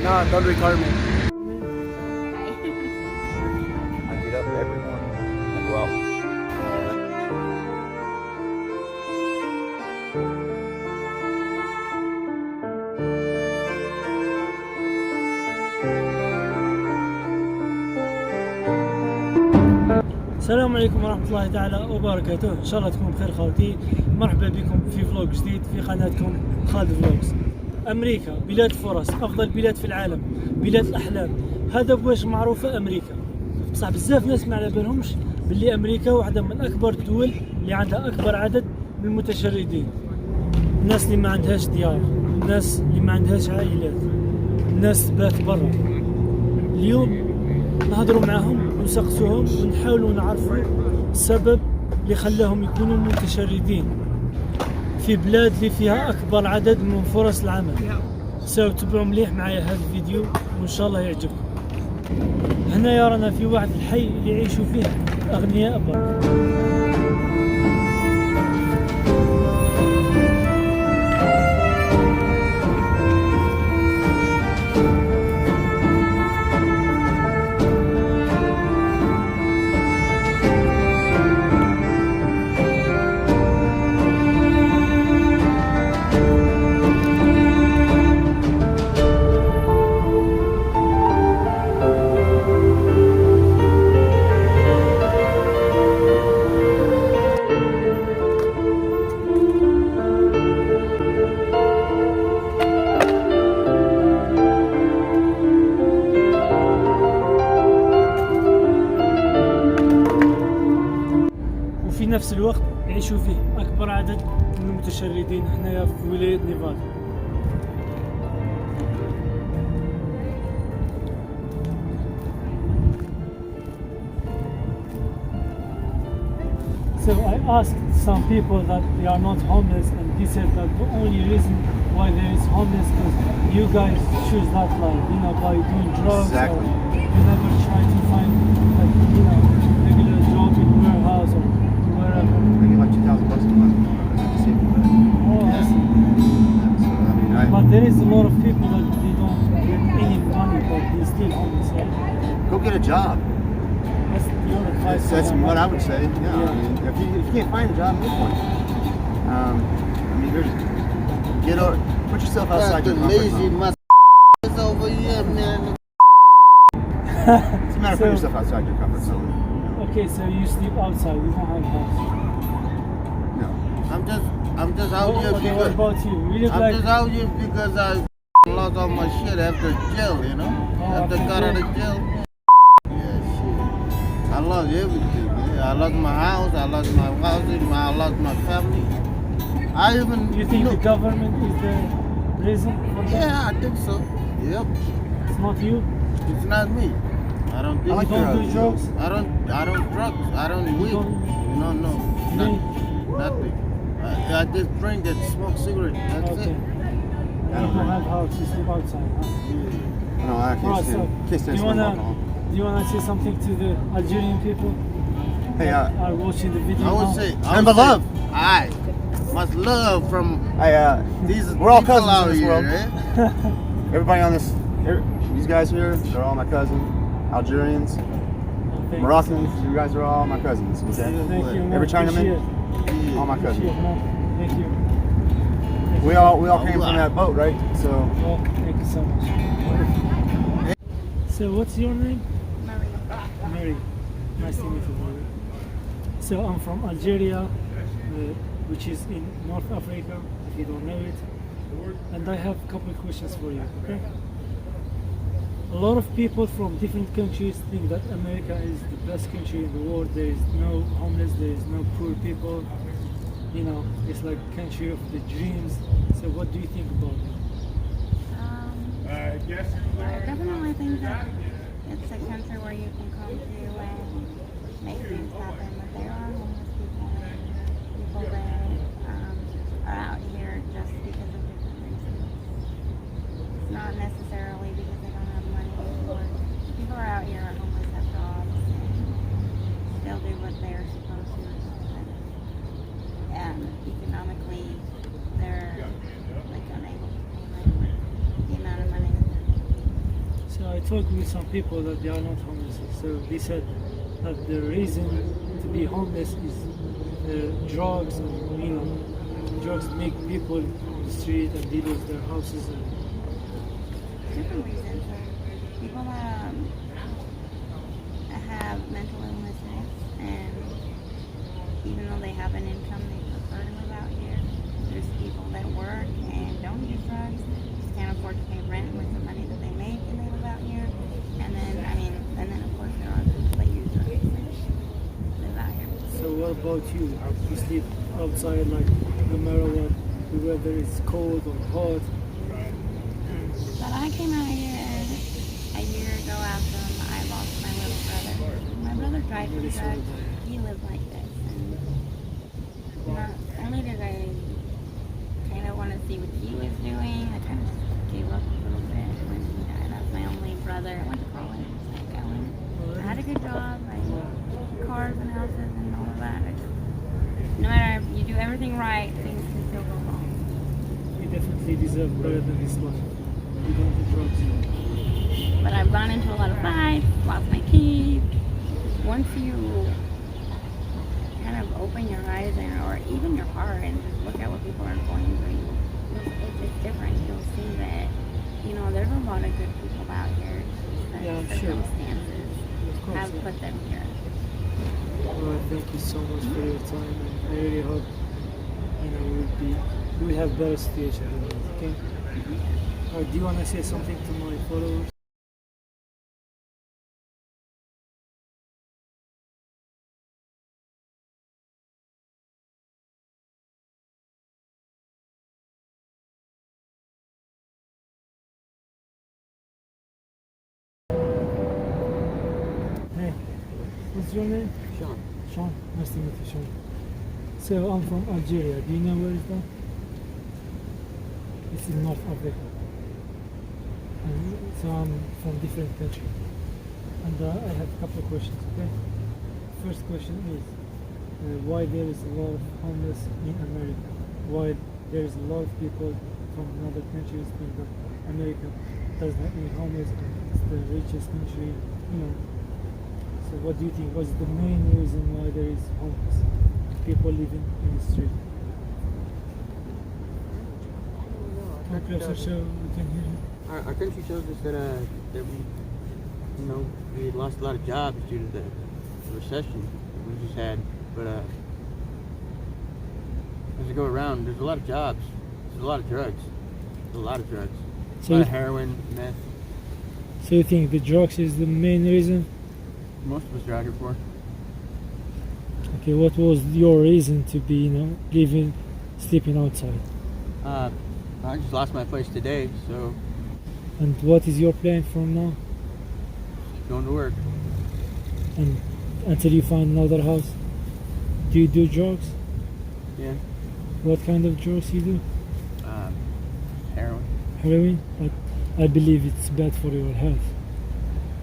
No, don't record me. I get up every morning and go out. السلام عليكم ورحمة الله تعالى وبركاته. إن شاء الله تكونوا بخير خوتي. مرحبا بكم في فلوق جديد في قناتكم خالد فلوجز. أمريكا بلاد الفرص، أفضل بلاد في العالم، بلاد الأحلام. هذا بواش معروفة أمريكا. بصح بزاف ناس ما على بالهمش باللي أمريكا واحدة من أكبر الدول اللي عندها أكبر عدد من المتشردين. الناس اللي ما عندهاش ديار، الناس اللي ما عندهاش عائلات، الناس تبات برا. اليوم نهضروا معهم ونسقسوهم ونحاولوا نعرفوا السبب اللي خلاهم يكونوا متشردين في بلاد اللي فيها أكبر عدد من فرص العمل. تبعوا مليح معايا هذا الفيديو وإن شاء الله يعجبكم. هنا رانا في واحد الحي اللي يعيشوا فيه أغنياء برك. في نفس الوقت يعيشوا فيه أكبر عدد من المتشردين هنايا في ولاية نيفادا. So I asked some people that they are not homeless, and they said that the only reason why there is homeless because you guys choose that life, you know, by doing drugs. Exactly. Or you never try to find, like, you know, regular job in warehouse or wherever. I get like $2,000 a month. Oh, I see. But there is a lot of people that they don't get any money, but they still homeless, right? Go get a job. That's your advice. That's what I would say. Yeah. Yeah. I mean, if you can't find a job, make one. I mean, put yourself outside your comfort zone. Over here, man. It's a matter of putting yourself outside your comfort zone. Okay, so you sleep outside, you don't have a house. No. I'm just out here Okay, what because about you? You look I'm like just out here because I lost all my shit after jail, you know? After I got out of jail. Yeah, shit. I lost everything. Yeah. I lost my house, I lost my housing, I lost my family. I even you think the government is the reason for that? Yeah, I think so. Yep. It's not you? It's not me. I don't think I like You don't do drugs? I don't drugs. I don't weed. No. Drink? Nothing. I just drink and smoke cigarette. That's Okay. it. You don't have house, you sleep outside, huh? No, I can't Alright, so stand do you smoking alcohol. wanna say something to the Algerian people Hey, that are watching the video I would now? say Number love. I much love from Hey, these we're all people cousins out in this here, world. eh? Everybody on this, these guys here, they're all my cousins. Algerians, Thank Moroccans, you guys are all my cousins. Okay? you. Thank you, man. Every Chinaman, Appreciate all my it. cousins. Appreciate it, man. Thank you. We all came from that boat, right? So Well, thank you so much. So what's your name? Mary. Nice to meet you, Mary. So I'm from Algeria, which is in North Africa, if you don't know it. And I have a couple of questions for you, okay? A lot of people from different countries think that America is the best country in the world. There is no homeless, there is no poor people. You know, it's like country of the dreams. So what do you think about it? I definitely think that it's a country where you can come to and make things happen. But there are homeless people and people that are out here just because of different reasons. It's not necessarily because they don't have money, or people are out here are homeless, have jobs, and still do what they're supposed to. And economically, they're like unable to pay the amount of money that they're making. talked with some people that they are not homeless. So they said that the reason to be homeless is drugs, and drugs make people on the street and they lose their houses. Different reasons. People have mental illnesses, and even though they have an income, they prefer to live out here. There's people that work and don't use drugs, just can't afford to pay rent with the money that they make, and they live out here. And then of course there are people that use drugs and live out here. So what about you? You sleep outside, like no matter what, the weather is cold or hot. But I came out here a year ago after I lost my little brother. My brother tried to drugs. He lived like this. And not only did I kind of want to see what he was doing, I kind of gave up a little bit when he died. That was my only brother. I went to college. I had a good job. I had cars and houses and all of that. No matter if you do everything right, things can still go wrong. You definitely deserve better than this life. You don't do drugs. But I've gone into a lot of fights, lost my keys. Once you kind of open your eyes or even your heart and just look at what people are going through, it's different. You'll see that, there's a lot of good people out here. Yeah, I'm circumstances have put them here. Alright, thank you so much for your time, and I really hope we'll have better situation than this, okay? Do you want to say something to my followers? Hey, what's your name? Sean. Sean, nice to meet you, Sean. So I'm from Algeria. Do you know where is that? It's in North Africa. And so I'm from different country. And I have a couple of questions, okay? First question is, why there is a lot of homeless in America? Why there is a lot of people from other countries think that America doesn't have any homeless and it's the richest country, So what do you think was the main reason why there is homeless? People living in the street. Come closer so we can hear you. Our country shows us that we lost a lot of jobs due to the recession that we just had. But as you go around, there's a lot of jobs. There's a lot of drugs. There's a lot of drugs. So a lot of heroin, meth. So you think the drugs is the main reason? Most of us are out here for. Okay, what was your reason to be, sleeping outside? I just lost my place today, so. And what is your plan from now? Going to work. And until you find another house? Do you do drugs? Yeah. What kind of drugs you do? Heroin. Heroin? But I believe it's bad for your health.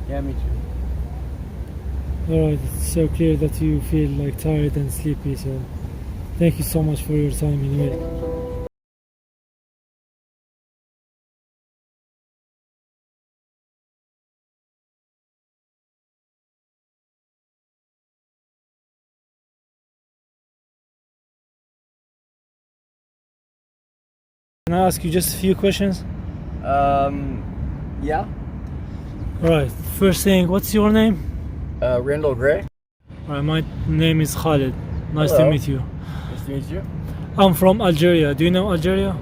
Yeah, me too. Alright, it's so clear that you feel tired and sleepy, so thank you so much for your time anyway. Can I ask you just a few questions? Yeah. Alright, first thing, what's your name? Randall Gray. Alright, my name is Khalid. Nice Hello. to meet you. Nice to meet you. I'm from Algeria. Do you know Algeria?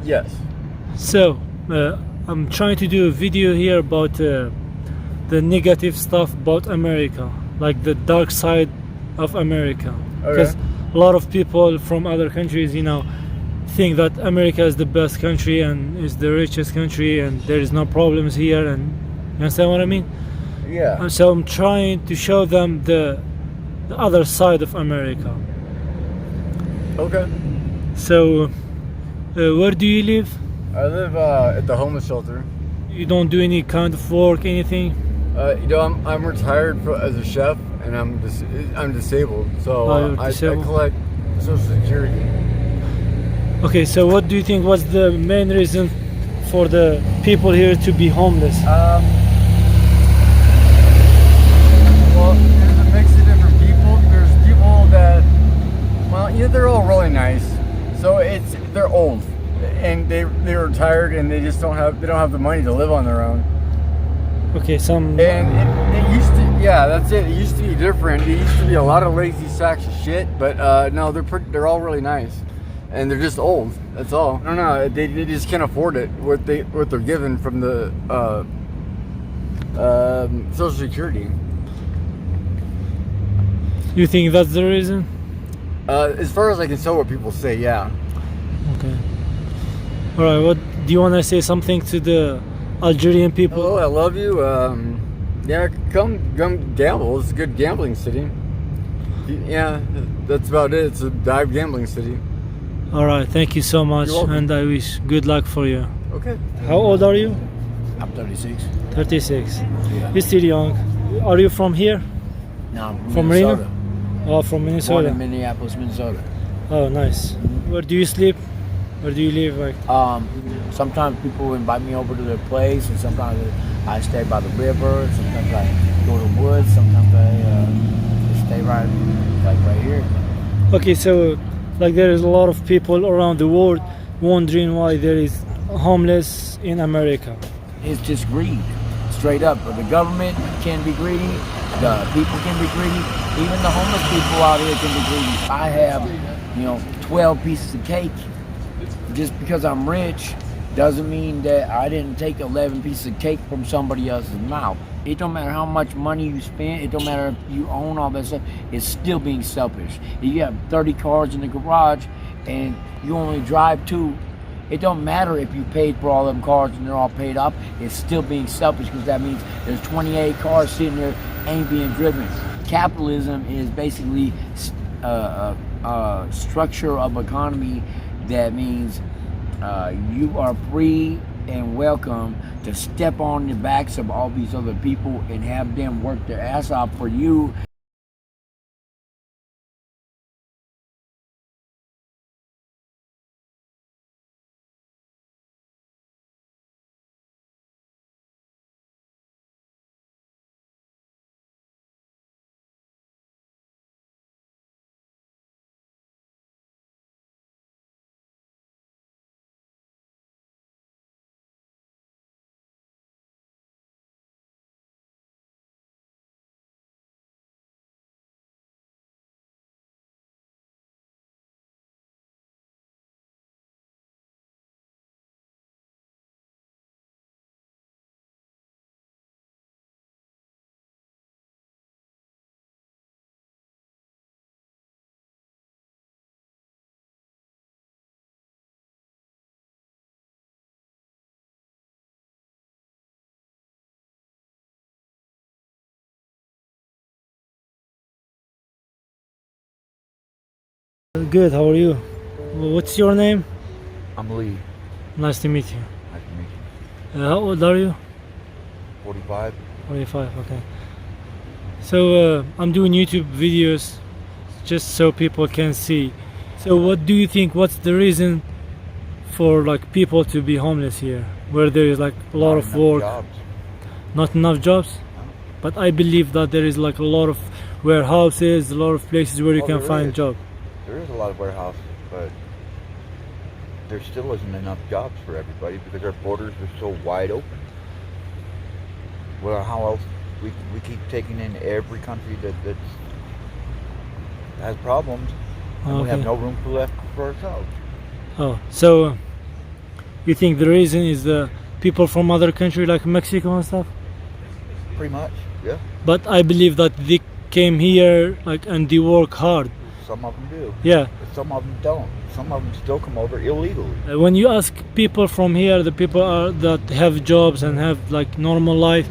Yes. So, I'm trying to do a video here about the negative stuff about America, like the dark side of America. Because a lot of people from other countries, think that America is the best country and is the richest country and there is no problems here, and you understand what I mean? Yeah. And so I'm trying to show them the other side of America. Okay. So, where do you live? I live at the homeless shelter. You don't do any kind of work, anything? I'm retired as a chef, and I'm disabled, so you're disabled. I collect Social Security. Okay, so what do you think was the main reason for the people here to be homeless? Well, there's a mix of different people. There's people that, well, yeah, they're all really nice. So they're old, and they're retired, and they just don't have the money to live on their own. Okay, some. And it used to, yeah, that's it. It used to be different. It used to be a lot of lazy sacks of shit, but no, they're all really nice, and they're just old. That's all. I don't know. They just can't afford it. What they're given from the Social Security. You think that's the reason? As far as I can tell, what people say, yeah. Okay. All right. What do you want to say? Something to the Algerian people? Hello, I love you. Yeah, come gamble. It's a good gambling city. Yeah, that's about it. It's a dive gambling city. All right. Thank you so much, You're welcome. and I wish good luck for you. Okay. How old are you? I'm 36. 36. Yeah. You're still young. Are you from here? No, I'm From Minnesota. Reno? Oh, from Born Minnesota. in Minneapolis, Minnesota. Oh, nice. Where do you sleep? Where do you live? Like, Sometimes people invite me over to their place, and sometimes I stay by the river. Sometimes I go to the woods. Sometimes I stay right here. okay, so like there is a lot of people around the world wondering why there is homeless in America. It's just greed, straight up. But the government can be greedy. The people can be greedy. Even the homeless people out here can be greedy. I have, 12 pieces of cake. Just because I'm rich doesn't mean that I didn't take 11 pieces of cake from somebody else's mouth. It don't matter how much money you spend. It don't matter if you own all that stuff. It's still being selfish. If you have 30 cars in the garage and you only drive 2, it don't matter if you paid for all them cars and they're all paid up. It's still being selfish because that means there's 28 cars sitting there ain't being driven. Capitalism is basically a structure of economy that means you are free and welcome to step on the backs of all these other people and have them work their ass off for you. Good, how are you? What's your name? I'm Lee. Nice to meet you. Nice to meet you. How old are you? 45. 45, okay. So I'm doing YouTube videos just so people can see. So what do you think, what's the reason for like people to be homeless here? Where there is like a lot Not of enough work, jobs. not enough jobs? But I believe that there is like a lot of warehouses, a lot of places where you Oh, can there find is. job. There is a lot of warehouses, but there still isn't enough jobs for everybody because our borders are so wide open. Well, how else? We keep taking in every country that has problems, and we have Okay. no room left for ourselves. Oh, so you think the reason is the people from other country like Mexico and stuff? Pretty much, yeah. But I believe that they came here like and they work hard. Some of them do, Yeah. but some of them don't. Some of them still come over illegally. When you ask people from here, the people that have jobs and have like normal life,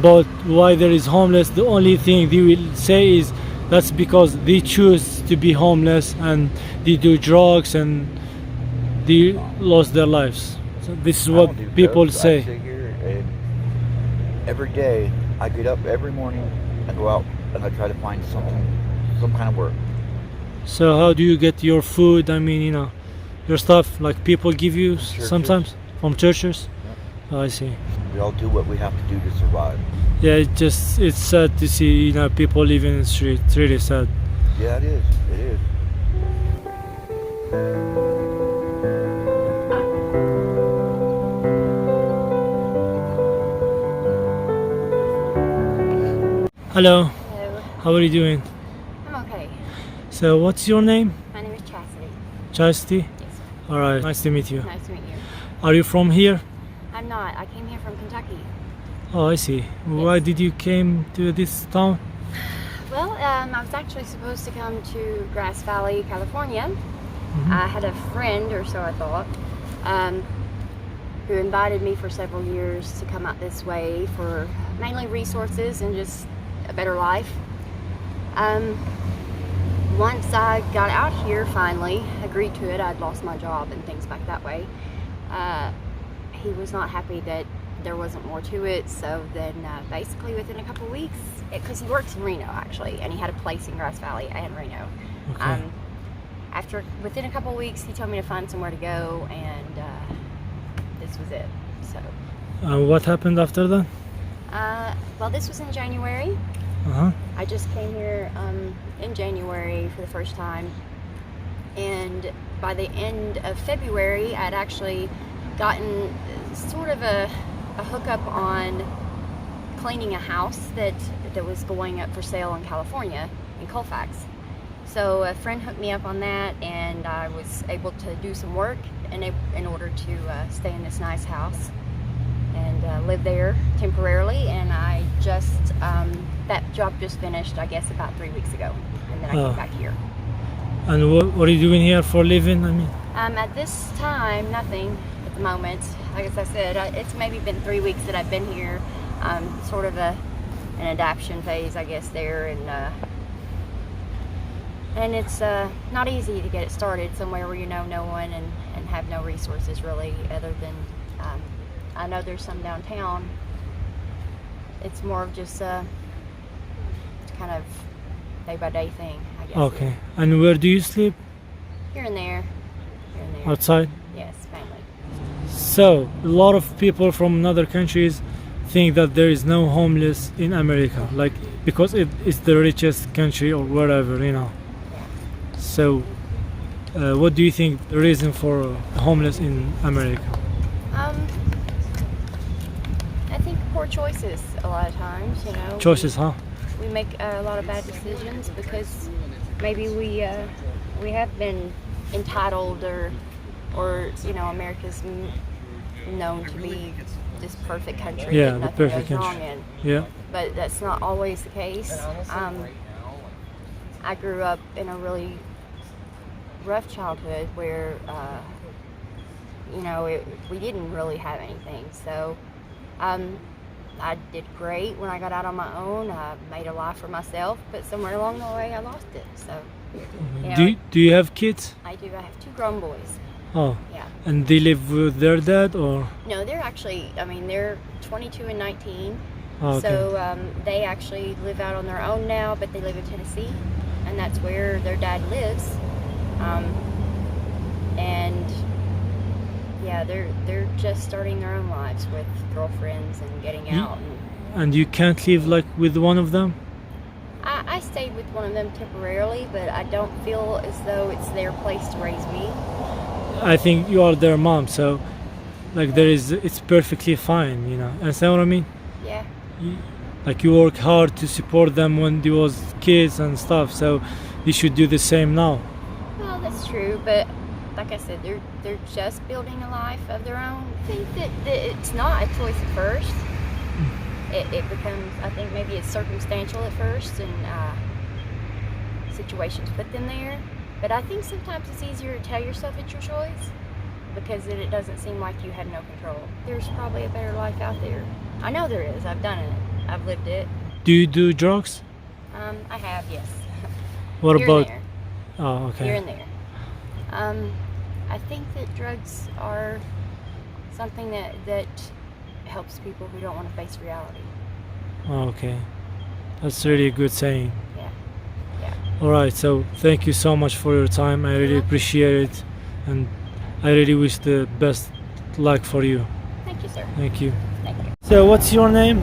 but why there is homeless, the only thing they will say is that's because they choose to be homeless and they do drugs and they lost their lives. So this is I what don't do people drugs. I say. sit here and every day I get up every morning, I go out and I try to find some kind of work. So how do you get your food? I mean, your stuff like people give you Churches. sometimes. From churches? Oh, I see. We all do what we have to do to survive. Yeah, it's sad to see, you know, people living in the street. It's really sad. Yeah, it is. It is. Hello. Hello. How are you doing? I'm okay. So, what's your name? My name is Chastity. Chastity? Yes. All right. Nice to meet you. Nice to meet you. Are you from here? I'm not. I came here from Kentucky. Oh, I see. Why did you came to this town? Well, I was actually supposed to come to Grass Valley, California. I had a friend, or so I thought, who invited me for several years to come out this way for mainly resources and just a better life. Once I got out here, finally agreed to it. I'd lost my job and things back that way. He was not happy that there wasn't more to it, so then basically within a couple weeks, because he works in Reno actually, and he had a place in Grass Valley and Reno. Okay. Within a couple weeks, he told me to find somewhere to go, and this was it. So. What happened after that? Well, this was in January. Uh-huh. I just came here in January for the first time, and by the end of February, I'd actually gotten sort of a hookup on cleaning a house that was going up for sale in California, in Colfax. So a friend hooked me up on that, and I was able to do some work in order to stay in this nice house and live there temporarily. And I just, that job just finished, I guess, about 3 weeks ago, and then I came back here. And what are you doing here for a living? I mean, At this time, nothing at the moment. Like as I said, it's maybe been 3 weeks that I've been here. Sort of an adaptation phase, I guess, there, and it's not easy to get it started somewhere where you know no one and have no resources really, other than I know there's some downtown. It's more of just kind of day by day thing, I guess. okay. And where do you sleep? Here and there. Here and there. Outside? Yes, mainly. So, a lot of people from other countries think that there is no homeless in America, like because it's the richest country or wherever, you know. So, what do you think the reason for homeless in America? I think poor choices a lot of times, you know. Choices, huh? We make a lot of bad decisions because maybe we have been entitled or you know, America's known to be this perfect country Yeah, that the nothing perfect goes country. wrong in. Yeah. But that's not always the case. I grew up in a really rough childhood where you know, we didn't really have anything. So I did great when I got out on my own. I made a life for myself, but somewhere along the way I lost it. So you know, Do you have kids? I do. I have 2 grown boys. Oh. Yeah. And they live with their dad or? No, they're actually, I mean, they're 22 and 19. Oh, okay. So they actually live out on their own now, but they live in Tennessee, and that's where their dad lives. And yeah, they're just starting their own lives with girlfriends and getting out. And you can't live like with one of them? I stayed with one of them temporarily, but I don't feel as though it's their place to raise me. I think you are their mom, so like it's perfectly fine, you know. Understand what I mean? Yeah. Like you work hard to support them when they was kids and stuff, so you should do the same now. Well, that's true, but like I said, they're just building a life of their own. I think that it's not a choice at first. It becomes, I think maybe it's circumstantial at first, and situations put them there. But I think sometimes it's easier to tell yourself it's your choice, because then it doesn't seem like you have no control. There's probably a better life out there. I know there is. I've done it. I've lived it. Do you do drugs? I have, yes. What Here about? and there. Oh, okay. Here and there. I think that drugs are something that helps people who don't want to face reality. Oh, okay. That's really a good saying. Yeah. Yeah. All right, so thank you so much for your time. I really appreciate it, and I really wish the best luck for you. Thank you, sir. Thank you. Thank you. So what's your name?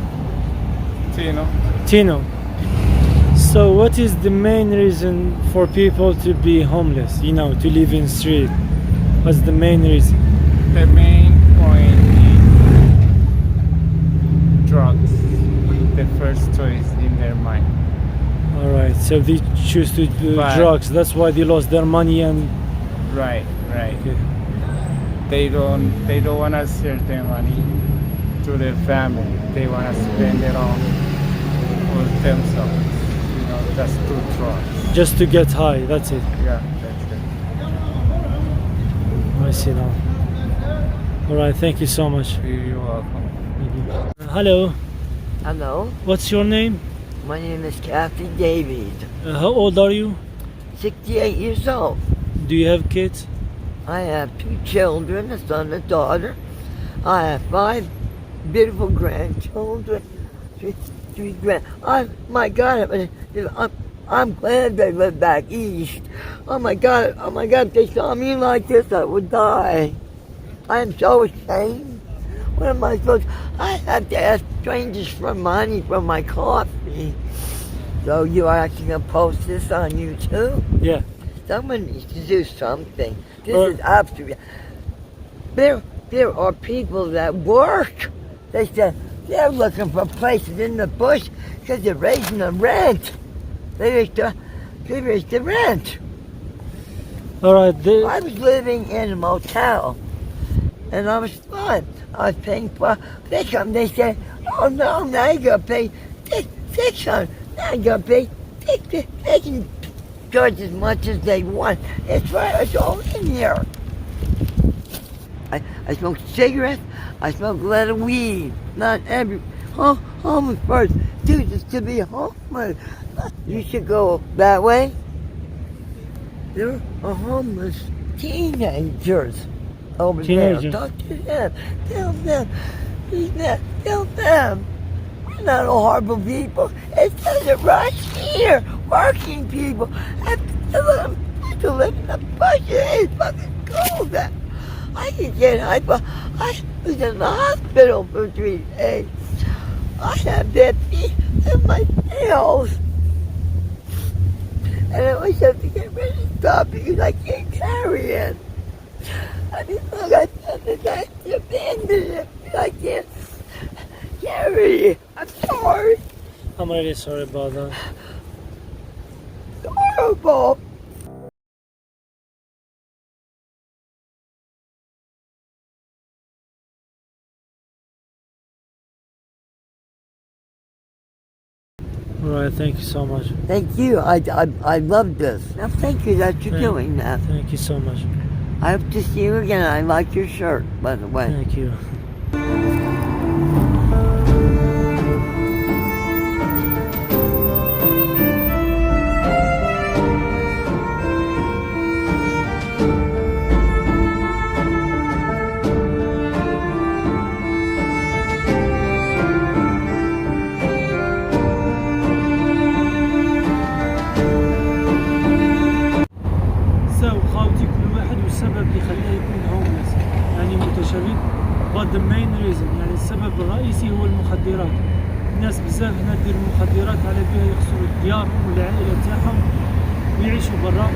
Tino. Tino. So what is the main reason for people to be homeless, you know, to live in street? What's the main reason? The main point is drugs. The first choice in their mind. All right, so they choose to do But- drugs. That's why they lost their money and Right. okay. They don't want to share their money to their family. They want to spend it on for themselves. You know, just to drugs. Just to get high. That's it. Yeah, that's it. I see now. All right, thank you so much. You're welcome. Thank you. Hello. Hello, What's your name? my name is Kathy Davies. How old are you? 68 years old. Do you have kids? I have 2 children, a son and a daughter. I have 5 beautiful grandchildren. 3 grand. My God, I'm glad they live back east. Oh my God, if they saw me like this, I would die. I am so ashamed. What am I supposed to? I have to ask strangers for money for my coffee. So you are actually going to post this on YouTube? Yeah. Someone needs to do something. This Well- is absolutely. There are people that work. They said they're looking for places in the bush because they're raising the rent. They raised the rent. All right. I was living in a motel, and I was fine. I was paying for. They come. They said, "Oh no, now you gotta pay $600. Now you gotta pay. They can charge as much as they want. It's right. It's all in here." I smoke cigarettes. I smoke a lot of weed. Not every homeless person. Dude, just to be homeless, you should go that way. There are homeless teenagers over Teenagers. there. Talk to them. Tell them. Tell them. We're not all horrible people. It's just right here. Working people have to live in the bush. It's fucking cold. I can get hyper. I was in the hospital for 3 days. I have that feet in my nails. And I always have to get rid of stuff because I can't carry it. I mean, look, I abandoned it. I can't carry it. I'm sorry. I'm really sorry about that. It's horrible. All right. Thank you so much. Thank you. I love this. Now, thank you that you're doing that. Thank you so much. I hope to see you again. I like your shirt, by the way. Thank you. خاوتي كل واحد والسبب اللي خلاه يكون هوملس يعني متشرد. but the main reason يعني السبب الرئيسي هو المخدرات. الناس بزاف هنا دير المخدرات على بها يخسروا ديارهم والعائله تاعهم ويعيشوا برا.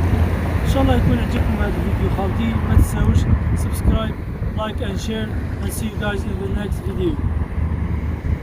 ان شاء الله يكون عجبكم هذا الفيديو خاوتي. ما تنساوش سبسكرايب لايك and share and see you guys in the next video.